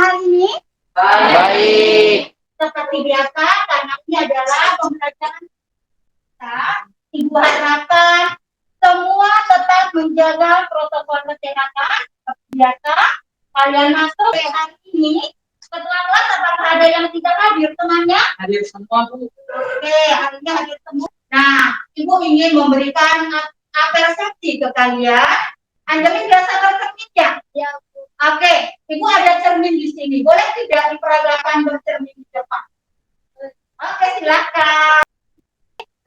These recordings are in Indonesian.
hari ini? Baik. Seperti biasa, karena ini adalah pembelajaran kita, Ibu harapkan semua tetap menjaga protokol kesehatan. Seperti biasa, kalian masuk hari ini. Setelah kelas, apakah ada yang tidak hadir temannya? Hadir semua, Bu. Oke, hari ini hadir semua. Nah, Ibu ingin memberikan apresiasi ke kalian. Anjali biasa bercermin ya? Ya, Bu. Oke, Ibu ada cermin di sini. Boleh tidak diperagakan bercermin di depan? Oke, silakan.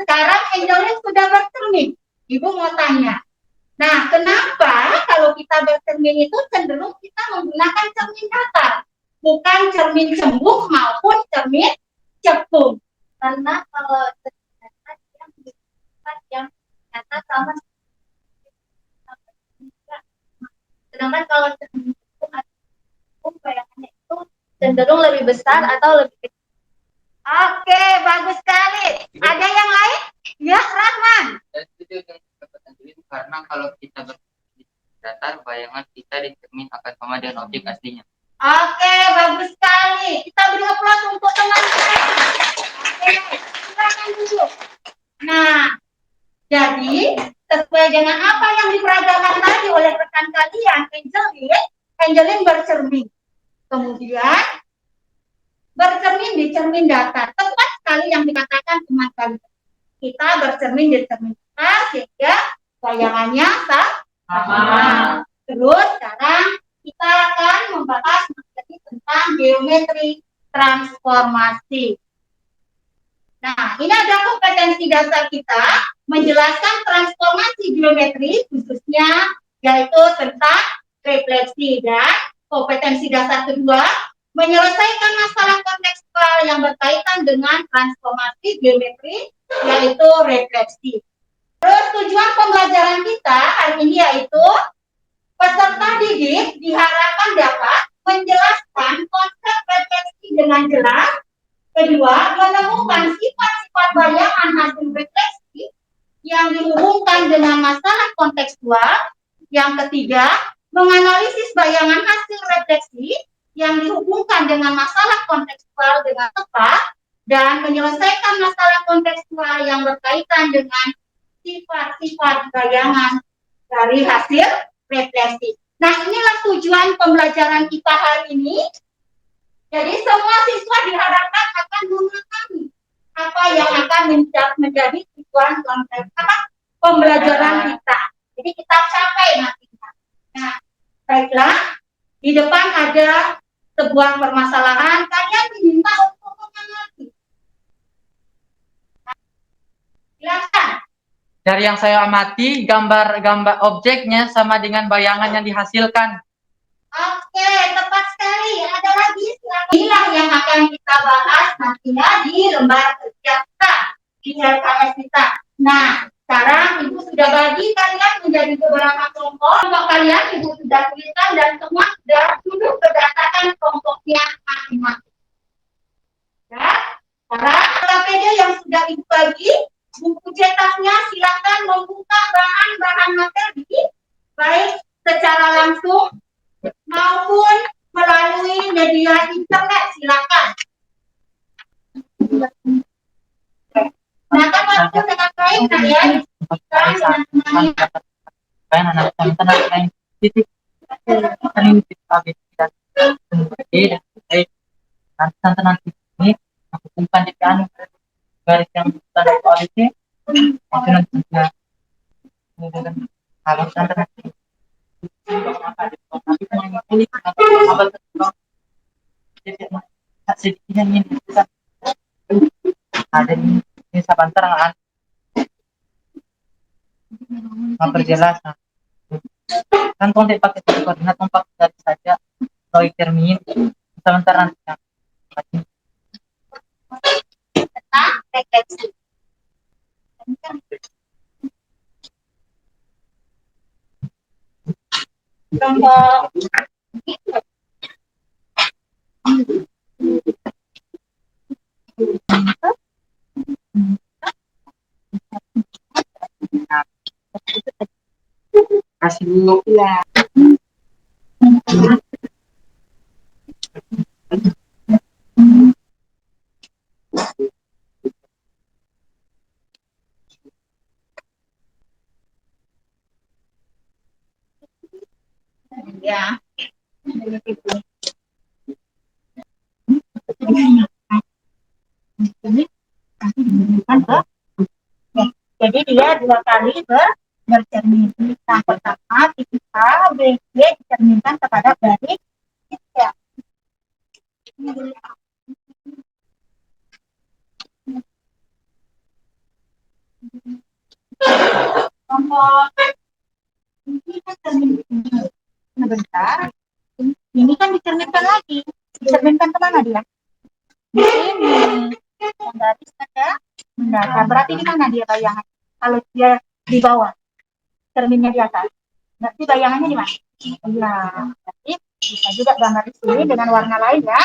Sekarang Angelin sudah bercermin. Ibu mau tanya. Nah, kenapa kalau kita bercermin itu cenderung kita menggunakan cermin datar, bukan cermin cembung maupun cermin cekung? Karena kalau cermin datar yang nyata sama, sedangkan kalau cermin cekung bayangannya itu cenderung lebih besar atau lebih kecil. Oke, bagus sekali. Ada yang lain? Ya, Rahman. Saya setuju dengan pendapat Angelin karena kalau kita datar, bayangan kita di cermin akan sama dengan objek aslinya. Oke, bagus sekali. Kita beri aplaus untuk teman kita. Oke, silakan duduk. Nah, jadi sesuai dengan apa yang diperagakan tadi oleh rekan kalian, Angelin bercermin. Kemudian bercermin di cermin datar. Tepat sekali yang dikatakan teman kalian. Kita bercermin di cermin datar sehingga bayangannya sama. Terus sekarang kita akan membahas materi tentang geometri transformasi. Nah, ini ada kompetensi dasar kita menjelaskan transformasi geometri khususnya yaitu tentang refleksi, dan kompetensi dasar kedua menyelesaikan masalah kontekstual yang berkaitan dengan transformasi geometri yaitu refleksi. Terus tujuan pembelajaran kita hari ini yaitu peserta didik diharapkan dapat menjelaskan konsep refleksi dengan jelas. Kedua, menemukan sifat-sifat bayangan hasil refleksi yang dihubungkan dengan masalah kontekstual. Yang ketiga, menganalisis bayangan hasil refleksi yang dihubungkan dengan masalah kontekstual dengan tepat dan menyelesaikan masalah kontekstual yang berkaitan dengan sifat-sifat bayangan dari hasil refleksi. Nah, inilah tujuan pembelajaran kita hari ini. Jadi semua siswa diharapkan akan memahami apa yang akan menjadi tujuan pembelajaran kita. Jadi kita capai nantinya. Nah, baiklah. Di depan ada sebuah permasalahan. Kalian diminta untuk mengamati. Nah, silakan. Dari yang saya amati, gambar-gambar objeknya sama dengan bayangan yang dihasilkan. Oke, tepat sekali. Ada lagi, silakan. Inilah yang akan kita bahas nantinya di lembar kerja kita, di LKS kita. Nah, sekarang Ibu sudah bagi kalian menjadi beberapa kelompok. Kelompok kalian Ibu sudah tuliskan dan semua sudah duduk berdasarkan kelompoknya masing-masing. Ya, sekarang KPD yang sudah Ibu bagi, buku cetaknya silakan membuka bahan-bahan materi, baik secara langsung maupun melalui media internet, silakan. Gunakan waktu dengan baik kalian. Nanti ini aku simpan di piano garis yang tanda koalisi itu nanti kalau nanti sedikitnya ini ada ini sebentar memperjelas kan konten pakai koordinat kompak saja kalau cermin sebentar nanti Tentang refleksi. Kelompok kasih dulu ya. dua kali bercermin. Yang pertama, titik A, B, C dicerminkan kepada garis tiga. Nomor ini kan cermin. Sebentar. Ini kan dicerminkan lagi. Dicerminkan kemana dia? Di sini. Yang garis ada mendatar. Berarti di mana dia bayangan? Kalau dia di bawah, cerminnya di atas. Berarti bayangannya di mana? Iya. Berarti bisa juga gambar di sini dengan warna lain ya.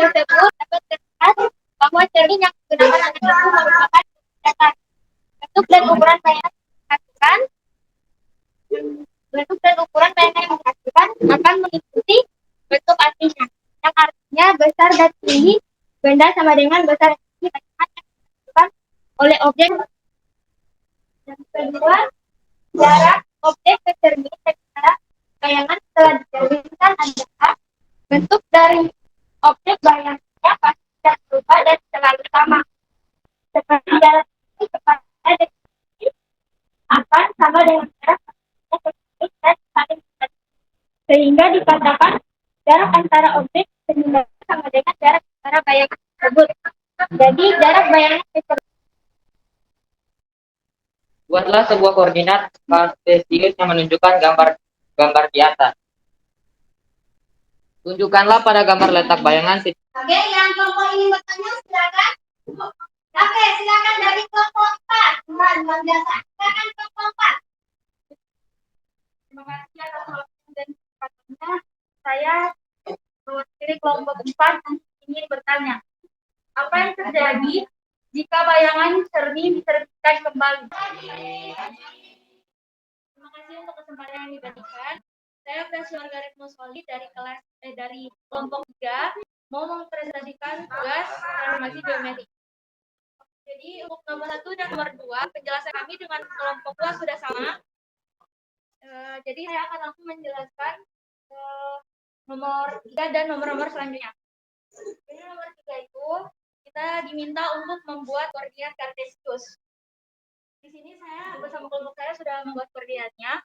Tersebut dapat terlihat bahwa cermin yang digunakan itu merupakan datar. Bentuk dan ukuran bayangan dihasilkan akan mengikuti bentuk aslinya, yang artinya besar dan tinggi benda sama dengan besar dan tinggi bayangan yang dihasilkan oleh objek. Yang kedua, jarak objek ke cermin secara bayangan setelah dicerminkan adalah bentuk dari objek bayangannya pasti tidak berubah dan selalu sama. Seperti jarak ini kepada definisi akan sama dengan jarak dan saling sehingga dikatakan jarak antara objek sebenarnya sama dengan jarak antara bayangan tersebut. Jadi jarak bayangan tersebut. Buatlah sebuah koordinat kartesius yang menunjukkan gambar di atas. Tunjukkanlah pada gambar letak bayangan titik. Oke, yang kelompok ini bertanya silakan. Oke, silakan dari kelompok 4. Luar biasa. Silakan kelompok 4. Terima kasih atas waktu dan kesempatannya. Saya mewakili kelompok 4 yang ingin bertanya. Apa yang terjadi jika bayangan cermin diterbitkan kembali? Terima kasih untuk kesempatan yang diberikan. Saya Presi Margaret Musoli dari kelompok 3 mau mempresentasikan tugas animasi geometri. Jadi untuk nomor 1 dan nomor 2 penjelasan kami dengan kelompok 2 sudah sama. Jadi saya akan langsung menjelaskan nomor 3 dan nomor-nomor selanjutnya. Jadi nomor 3 itu kita diminta untuk membuat koordinat kartesius. Di sini saya bersama kelompok saya sudah membuat koordinatnya.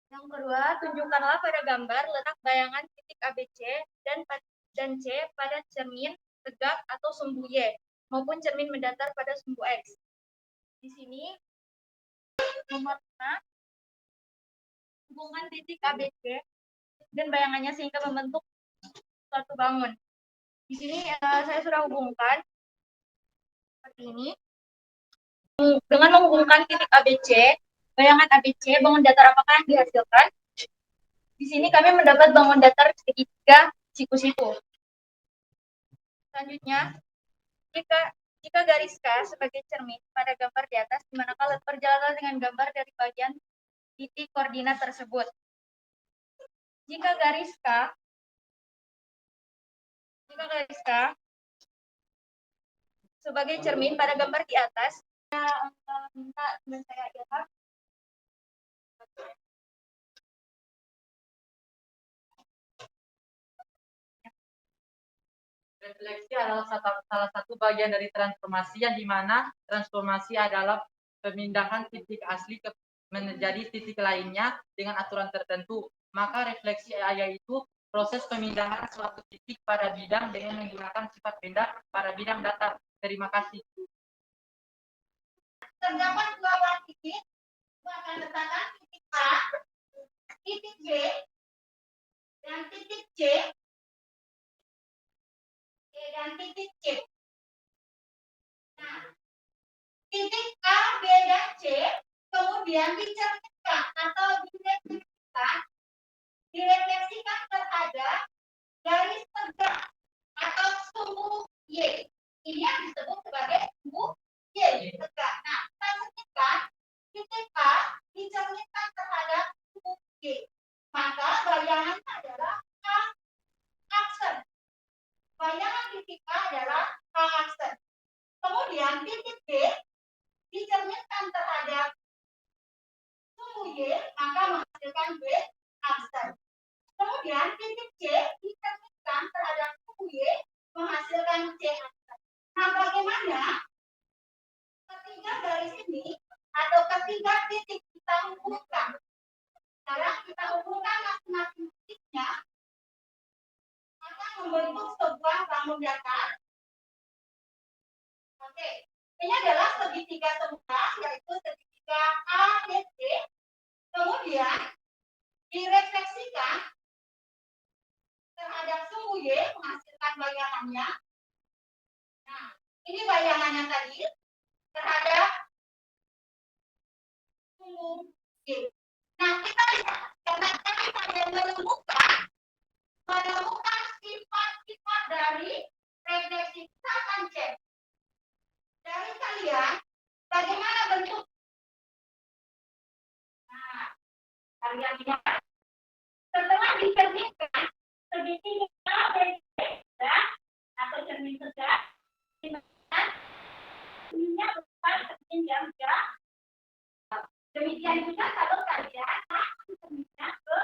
Yang kedua, tunjukkanlah pada gambar letak bayangan titik ABC dan C pada cermin tegak atau sumbu Y maupun cermin mendatar pada sumbu X. Di sini nomor 5, hubungkan titik ABC dan bayangannya sehingga membentuk suatu bangun. Di sini saya sudah hubungkan seperti ini. Dengan menghubungkan titik ABC, bayangan ABC, bangun datar apakah yang dihasilkan? Di sini kami mendapat bangun datar segitiga siku-siku. Selanjutnya, jika garis K sebagai cermin pada gambar di atas, di manakah perjalanan dengan gambar dari bagian titik koordinat tersebut. Jika garis K sebagai cermin pada gambar di atas, saya minta teman saya Ilham. Refleksi adalah salah satu bagian dari transformasi yang dimana transformasi adalah pemindahan titik asli menjadi titik lainnya dengan aturan tertentu. Maka refleksi yaitu proses pemindahan suatu titik pada bidang dengan menggunakan sifat benda pada bidang datar. Terima kasih. Terdapat dua buah titik, akan letakkan titik A, titik B, dan titik C. Dan titik C. Nah, titik A, B, dan C kemudian dicerminkan atau direfleksikan ke maka menghasilkan B absen. Kemudian titik C ditemukan terhadap sumbu Y menghasilkan C absen. Nah, bagaimana ketiga garis ini atau ketiga titik kita hubungkan? Sekarang kita hubungkan masing-masing titiknya akan membentuk sebuah bangun datar. Oke, ini adalah segitiga semula, yaitu segitiga ABC. Kemudian direfleksikan terhadap sumbu Y menghasilkan bayangannya. Nah, ini bayangannya tadi terhadap sumbu Y. Nah, kita lihat karena kami pada menemukan sifat-sifat dari refleksi, kita akan cek dari kalian bagaimana bentuk. Nah, kalian lihat setelah dicerminkan segitiga ABC atau cermin tegak, ininya berupa cermin yang gerak. Demikian juga kalau kalian cerminnya ke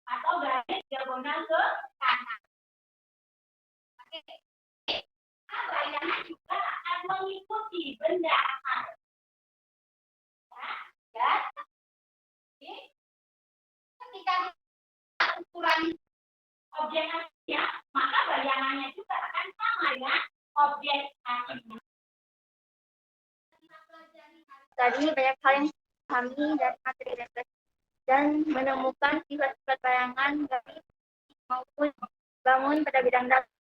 atau garis diagonal ke kanan. Oke. Nah, bayangan juga akan mengikuti benda ya. Jadi, ketika ukuran objek aslinya, maka bayangannya juga akan sama ya objek aslinya. Tadi banyak hal yang dipahami dari materi refleksi dan menemukan sifat-sifat bayangan garis maupun bangun pada bidang datar.